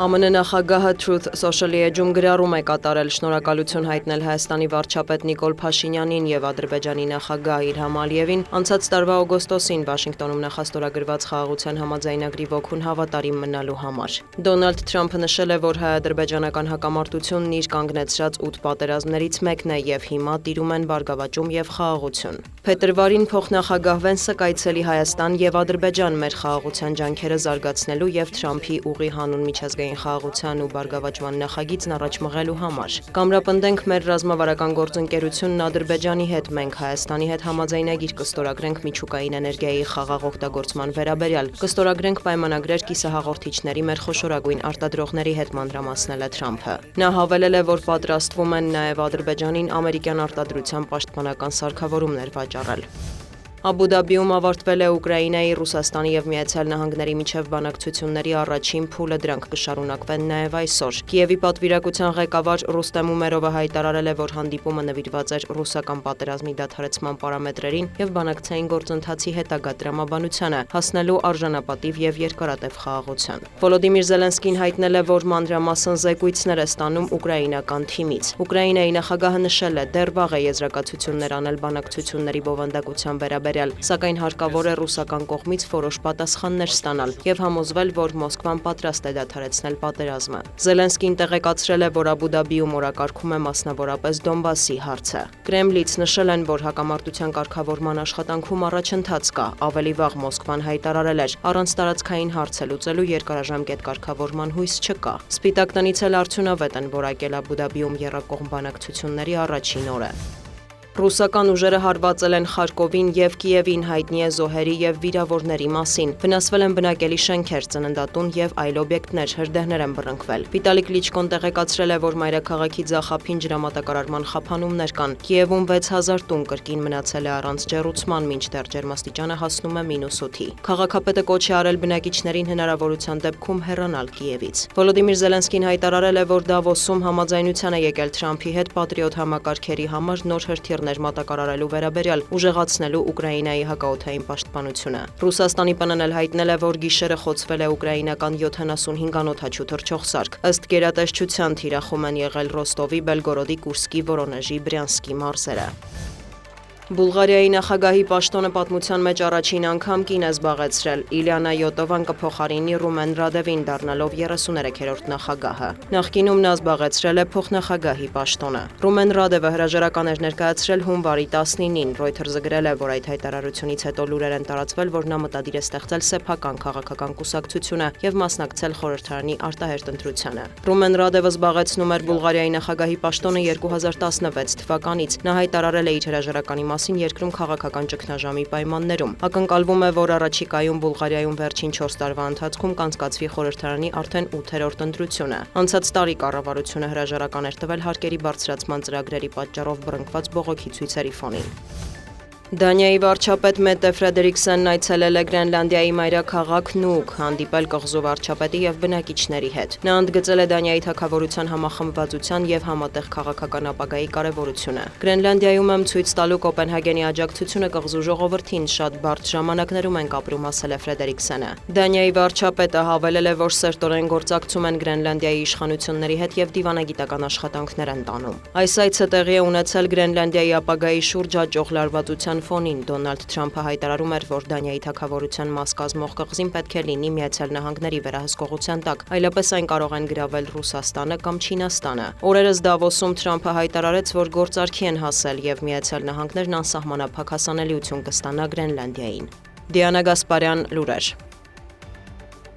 ԱՄՆ նախագահը Truth Social-ի էջում գրառում է կատարել շնորհակալություն հայտնել Հայաստանի վարչապետ Նիկոլ Փաշինյանին եւ Ադրբեջանի նախագահ Իլհամ Ալիևին անցած տարվա օգոստոսին Վաշինգտոնում նախաստորագրված խաղաղության համաձայնագրի ոգուն հավատարիմ մնալու համար։ Դոնալդ Թրամփը նշել է, որ հայ-ադրբեջանական հակամարտությունն իր կանգնեցրած 8 պատերազմներից մեկն է եւ հիմա տիրում են բարգավաճում եւ խաղաղություն։ Փետրվարին փոխնախագահ Վենսը կայցելի Հայաստան եւ Ադրբեջան մեր խաղաղության ջանքերը զարգացնելու եւ Թրամփի ուղի հանուն միջազգային խաղաղության ու բարգավաճման նախագիծն առաջ մղելու համար։ Կամրապնդենք մեր ռազմավարական գործընկերությունն Ադրբեջանի հետ, մենք Հայաստանի հետ համաձայնագիր կստորագրենք միջուկային էներգիայի խաղաղ օգտագործման վերաբերյալ, կստորագրենք պայմանագրեր կիսահաղորդիչների մեր խոշորագույն արտադրողների հետ, մանրամասնել է Թրամփը։ Նա հավելել է, որ պատրաստվում են նաեւ Ադրբեջանին ամերիկյան արտադրության պաշտպանական սարքավորումներ վաճառել։ Աբու Դաբիում ավարտվել է Ուկրաինայի, Ռուսաստանի եւ Միացյալ Նահանգների միջև բանակցությունների առաջին փուլը, դրանք կշարունակվեն նաեւ այսօր։ Կիևի պատվիրակության ղեկավար Ռուստեմ Ումերովը հայտարարել է, որ հանդիպումը նվիրված էր ռուսական պատերազմի դադարեցման պարամետրերին եւ բանակցային գործընթացի հետագա տրամաբանությանը, հասնելու արժանապատիվ եւ երկարատև խաղաղության։ Վոլոդիմիր Զելենսկին հայտնել է, որ մանրամասն զեկույցներ է ստանում ուկրաինական թիմից։ Ուկրաինայի նախագահը նշել է, դեռ վաղ է եզրակացություններ անել բանակցությունների բովանդակության վերաբերյալ, սակայն հարկավոր է ռուսական կողմից որոշ պատասխաններ ստանալ եւ համոզվել, որ Մոսկվան պատրաստ է դադարեցնել պատերազմը։ Զելենսկին տեղեկացրել է, որ Աբու Դաբիում օրակարգում է մասնավորապես Դոնբասի հարցը։ Կրեմլից նշել են, որ հակամարտության կարգավորման աշխատանքում առաջընթաց կա, ավելի վաղ Մոսկվան հայտարարել էր, առանց տարածքային հարցը լուծելու երկարաժամկետ կարգավորման հույս չկա։ Սպիտակ տնից էլ արդյունավետ են որակել Աբու Դաբիում եռակողմ բանակցությունների առաջին օրը։ Ռուսական ուժերը հարվածել են Խարկովին եւ Կիևին հայտնի է զոհերի եւ վիրավորների մասին։ Վնասվել են բնակելի շենքեր, ծննդատուն եւ այլ օբյեկտներ, հրդեհներ են բռնկվել։ Վիտալի Կլիչկոն տեղեկացրել է, որ մայրաքաղաքի ձախափին ջրամատակարարման խափանումներ կան։ Կիևում 6000 տուն կրկին մնացել է առանց ջեռուցման, մինչդեռ ջերմաստիճանը հասնում է -8-ի։ Քաղաքապետը կոչ է արել բնակիչներին հնարավորության դեպքում հեռանալ Կիևից։ Վոլոդիմիր Զելենսկին հայտարարել է, որ Դավոսում համաձայնության է եկել Թրամփի հետ պատրիոտ համակարգերի համար նոր հրթիռ մատակարարելու վերաբերյալ, ուժեղացնելու Ուկրաինայի հակաօդային պաշտպանությունը։ Ռուսաստանի ՊՆ-ն էլ հայտնել է, որ գիշերը խոցվել է ուկրաինական 75 անօդաչու թռչող սարք։ Ըստ գերատեսչության թիրախում են եղել Ռոստովի, Բելգորոդի, Կուրսկի, Վորոնեժի, Բրյանսկի մարզերը։ Բուլղարիայի նախագահի պաշտոնը պատմության մեջ առաջին անգամ կին է զբաղեցրել։ Իլիանա Յոտովան կփոխարինի Ռումեն Ռադևին, դառնալով 33-րդ նախագահը։ Նախկինում նա զբաղեցրել է փոխնախագահի պաշտոնը։ Ռումեն Ռադևը հրաժարական էր ներկայացրել հունվարի 19-ին։ Reuters-ը գրել է, որ այդ հայտարարությունից հետո լուրեր են տարածվել, որ նա մտադիր է ստեղծել սեփական քաղաքական կուսակցությունը եւ մասնակցել խորհրդարանի արտահերտ ընտրությանը։ Ռումեն Ռադևը զբաղեցնում էր Բուլղարիայի նախագահի պաշտոնը 2016 թվականից։ Նա հայտարարել է իր հրաժարականի մասին երկրում քաղաքական ճգնաժամի պայմաններում։ Ակնկալվում է, որ առաջիկայում Բուլղարիայում վերջին 4 տարվա ընթացքում կանցկացվի խորհրդարանի արդեն 8-րդ ընտրությունը։ Անցած տարի կառավարությունը հրաժարական էր տվել հարկերի բարձրացման ծրագրերի պատճառով բռնկված բողոքի ցույցերի ֆոնին։ Դանիայի վարչապետ Մետե Ֆրեդերիկսենն այցելել է Գրենլանդիայի մայրաքաղաք Նուուք, հանդիպել կղզու վարչապետի եւ բնակիչների հետ։ Նա ընդգծել է Դանիայի թագավորության համախմբվածության եւ համատեղ քաղաքական ապագայի կարեւորությունը։ Գրենլանդիայում եմ ցույց տալու Կոպենհագենի աջակցությունը կղզու ժողովրդին, շատ բարդ ժամանակներում ենք ապրում, ասել է Ֆրեդերիկսենը։ Դանիայի վարչապետը հավելել է, որ սերտորեն գործակցում են Գրենլանդիայի իշխանությունների հետ եւ դիվանագիտական աշխատանքներ են տանում։ Այս այցը տեղի է ունեցել Գրենլանդիայի ապագայի շուրջ աճող լարվածության ֆոնին Դոնալդ Թրամփը հայտարարում էր, որ Դանիայի թագավորության մաս կազմող կղզին պետք է լինի Միացյալ Նահանգների վերահսկողության տակ, այլապես այն կարող են գրավել Ռուսաստանը կամ Չինաստանը։ Օրերս Դավոսում Թրամփը հայտարարեց, որ գործարքի են հասել եւ Միացյալ Նահանգներն անսահմանափակ հասանելիություն կստանա Գրենլանդիային։ Դիանա Գասպարյան, լուրեր։